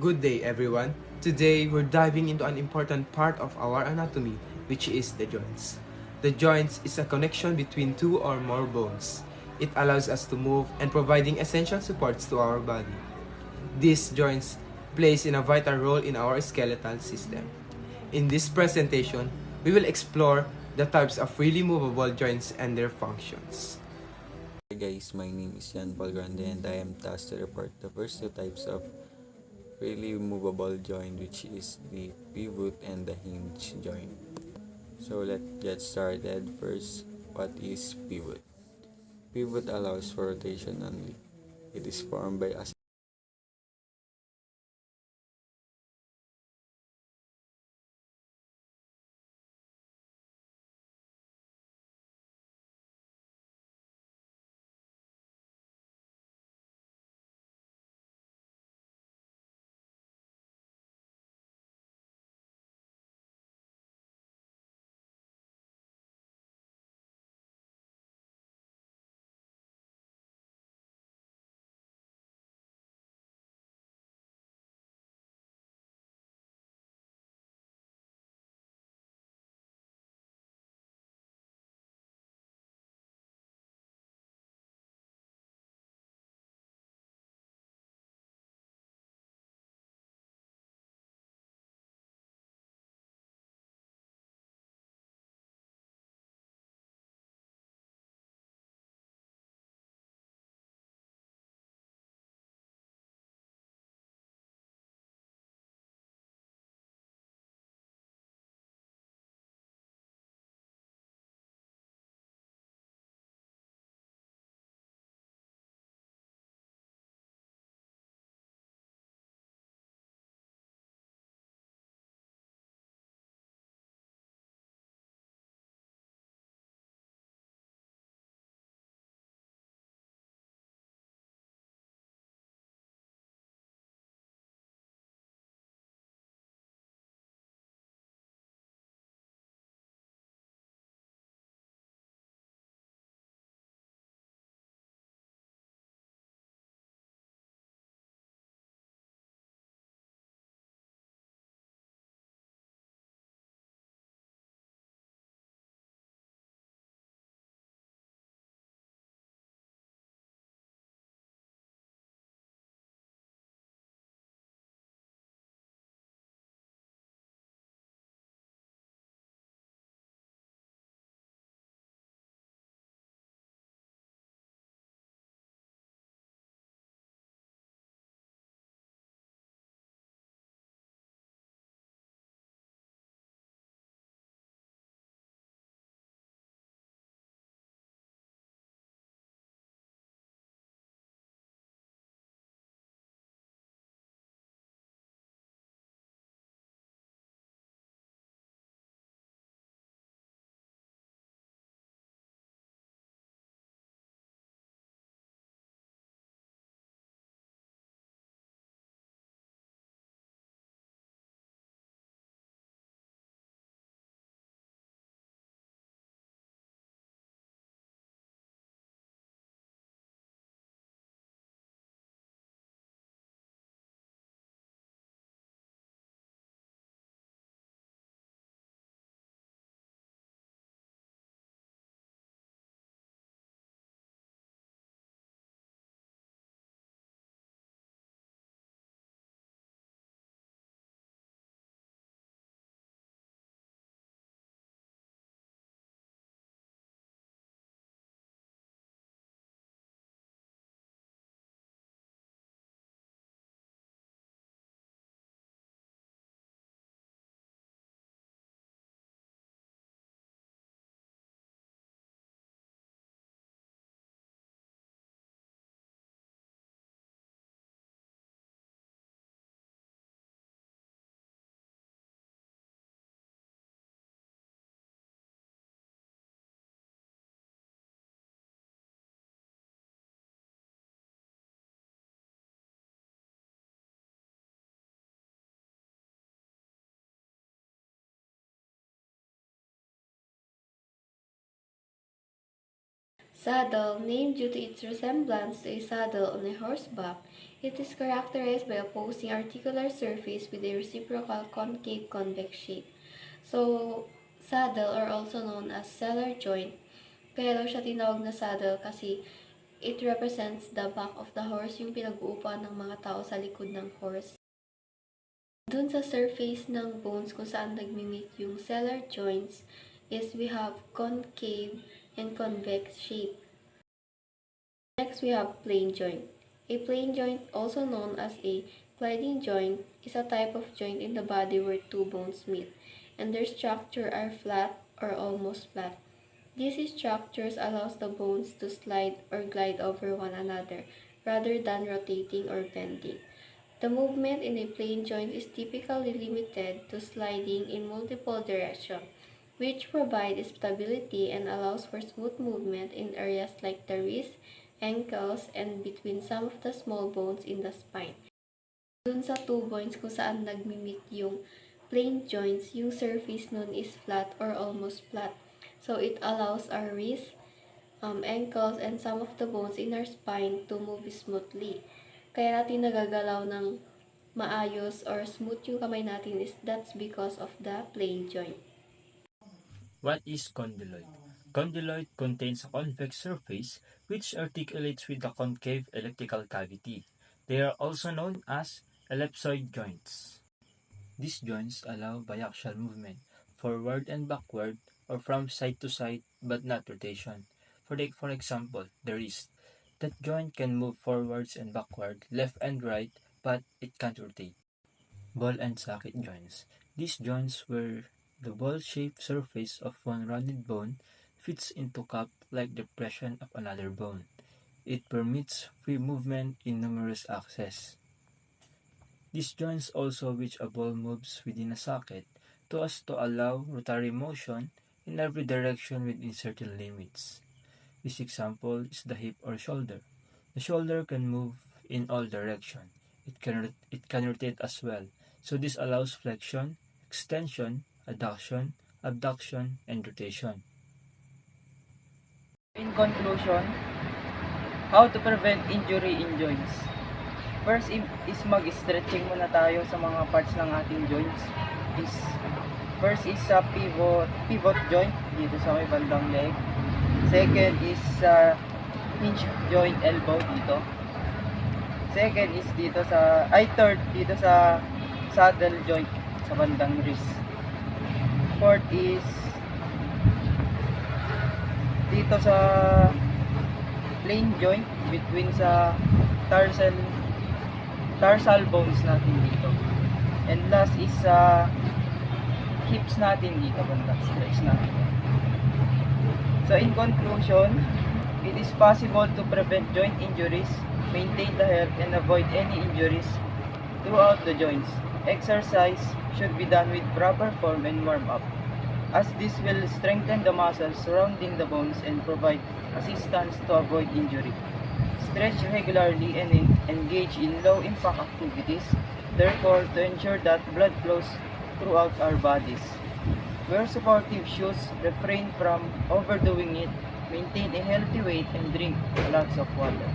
Good day, everyone. Today, we're diving into an important part of our anatomy, which is the joints. The joints is a connection between two or more bones. It allows us to move and providing essential supports to our body. These joints plays in a vital role in our skeletal system. In this presentation, we will explore the types of freely movable joints and their functions. Hi guys, my name is Jan Paul Grande and I am tasked to report the first two types of freely movable joint, which is the pivot and the hinge joint. So let's get started. First, what is pivot? Pivot allows for rotation only. It is formed by a Saddle, named due to its resemblance to a saddle on a horseback, it is characterized by opposing articular surface with a reciprocal concave-convex shape. So, saddle or also known as sellar joint. Kaya daw siya tinawag na saddle kasi it represents the back of the horse, yung pinag-uupuan ng mga tao sa likod ng horse. Dun sa surface ng bones kung saan nagmi-meet yung sellar joints is we have concave and convex shape. Next, we have plane joint. A plane joint, also known as a gliding joint, is a type of joint in the body where two bones meet, and their structure are flat or almost flat. These structures allows the bones to slide or glide over one another rather than rotating or bending. The movement in a plane joint is typically limited to sliding in multiple directions, which provides stability and allows for smooth movement in areas like the wrist, ankles, and between some of the small bones in the spine. Dun sa two bones kung saan nagmi-meet yung plane joints, yung surface nun is flat or almost flat. So it allows our wrist, ankles, and some of the bones in our spine to move smoothly. Kaya natin nagagalaw ng maayos or smooth yung kamay natin is that's because of the plane joint. What is condyloid? Condyloid contains a convex surface which articulates with the concave elliptical cavity. They are also known as ellipsoid joints. These joints allow biaxial movement, forward and backward, or from side to side, but not rotation. For example, the wrist. That joint can move forwards and backward, left and right, but it can't rotate. Ball and socket joints. These joints where the ball-shaped surface of one rounded bone fits into cup-like depression of another bone. It permits free movement in numerous axes. These joints also which a ball moves within a socket so as to allow rotary motion in every direction within certain limits. This example is the hip or shoulder. The shoulder can move in all directions. It can rotate as well. So this allows flexion, extension, adduction, abduction, and rotation. In conclusion, how to prevent injury in joints. First is mag-stretching muna tayo sa mga parts ng ating joints. First is sa pivot joint dito sa may bandang leg. Second is sa hinge joint elbow dito. Second is third dito sa saddle joint sa bandang wrist. Fourth is dito sa plane joint between sa tarsal bones natin dito. And last is sa hips natin dito, banda stretch natin. So in conclusion, it is possible to prevent joint injuries, maintain the health, and avoid any injuries throughout the joints. Exercise should be done with proper form and warm-up, as this will strengthen the muscles surrounding the bones and provide assistance to avoid injury. Stretch regularly and engage in low-impact activities, therefore to ensure that blood flows throughout our bodies. Wear supportive shoes, refrain from overdoing it, maintain a healthy weight, and drink lots of water.